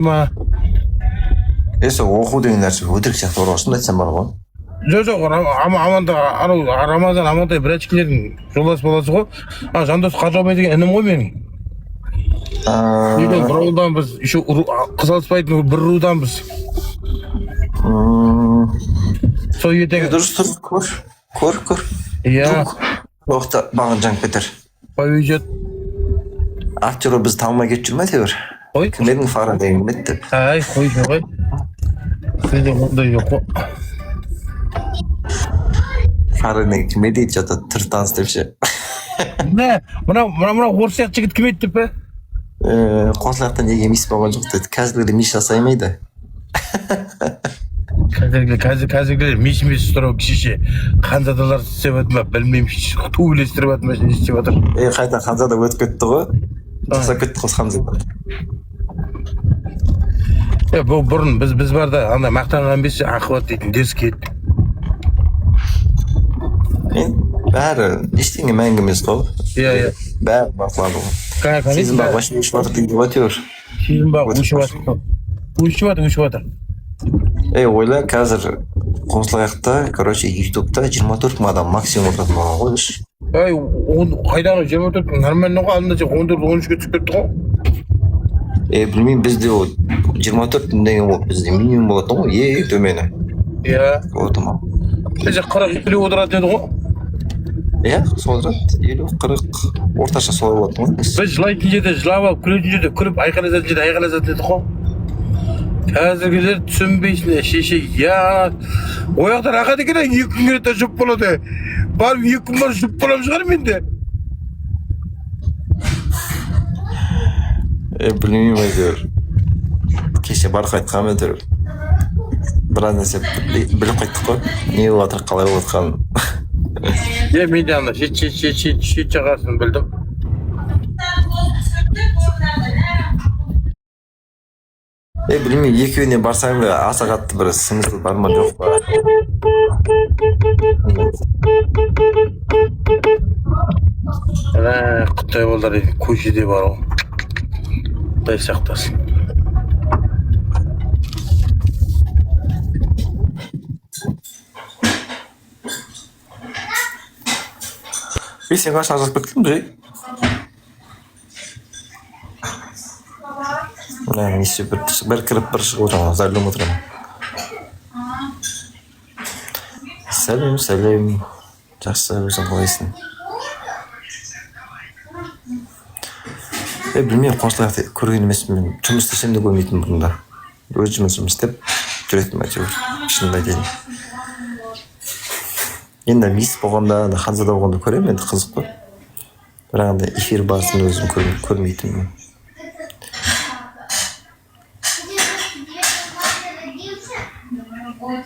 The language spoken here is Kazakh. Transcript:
ма Esa оқу деген нәрсе өтірік сияқты ұрғасын айтсам бар ғой. жоқ аманда анау Рамазан амантай брачкилердің жолдас баласы ғой. Жандос Қажабай деген інім ғой менің. Үйден бір ауылдан біз еще қыз алыспайтын бір руданбыз. Сол ертең Дұрыс тұр, көр. иә Уақытта маған жаңып кетер. повезет. Актері біз танымай кетіп жүр ме әйтеуір? Қой. Кім едің Фара деген кім еді деп. Ай қойшы ғой. Бізде ондай жоқ қой. Фара деген кім еді дейді жатады түрі таныс деп ше. Мына орыс сияқты жігіт кім еді деп пе? Қосылақтан неге мис болған жоқ деді. Қазіргілер мис жасаймайды. Қазіргілер мис сұрау кішіше ханзадалар істеп жатыр ма білмеймін, төбелестіріп жатыр ма не істеп жатыр. Қайта ханзада өтіп кетті ғой. Жасап кетті қос ханзада. Бұл бұрын біз барда ана мақтанған бесі ақыбат дейтін дерске еді. Бәрі ештеңе мәңгі емес қой. Иә. Бәрі бақылады ғой. Сезім бақ вообще өшіп жатыр дейді әйтеуір. Сезім бақ өшіп жатыр. Ойла қазір Қосылаяқта, короче, ютубта 24 мың адам максимум отыратын болған ғой үш. Қайдағы 24 мың нормально ғой, алдында 14-13-ге түсіп кетті ғой. Білмеймін, бізде 24 мың деген ол бізде минимум болатын ғой, төмені. Иә. Болатын ма? Бізде 40-50 отыратын еді ғой. Иә, сол отырады, 50-40 орташа солай болатын ғой. Біз жылайтын жерде жылап алып, күлетін жерде күліп, айқайласатын жерде айқайласатын еді ғой. Қазіргілер түсінбейсің, шеше, ояқтар ақады екен, 2 күн керетті жұп болады. Барып 2 күн бар жұп болам шығар менде. Білмеймін әйтеуір. Кеше барып қайтқанмын әйтеуір. Біраз нәрсе біліп қайттық қой. Не болып жатыр, қалай болып жатқанын. Мен де ана шет жағасын білдім. Білмеймін, екеуіне барсаң аса қатты бір смысл бар ма жоқ па? Құттай болдар екен, көшеде бар ғой. Құттай сақтасын. Сен қашан жазып кеттің бе? Неше бір кіріп бір шығып отырамын, зәрлім отырамын. Сәлем. Жақсы, өзің қалайсың? Білмеймін, Қосылаяқты көрген емеспін, мен жұмыс істесем де көрмейтін бұрында. Өз жұмыс істеп жүретін әйтеуір, шынымды айтайын. Енді мис болғанда, ханзада болғанда көремін, енді қызық қой. Бірақ эфир барысын өзім көрмейтінмін. Ой,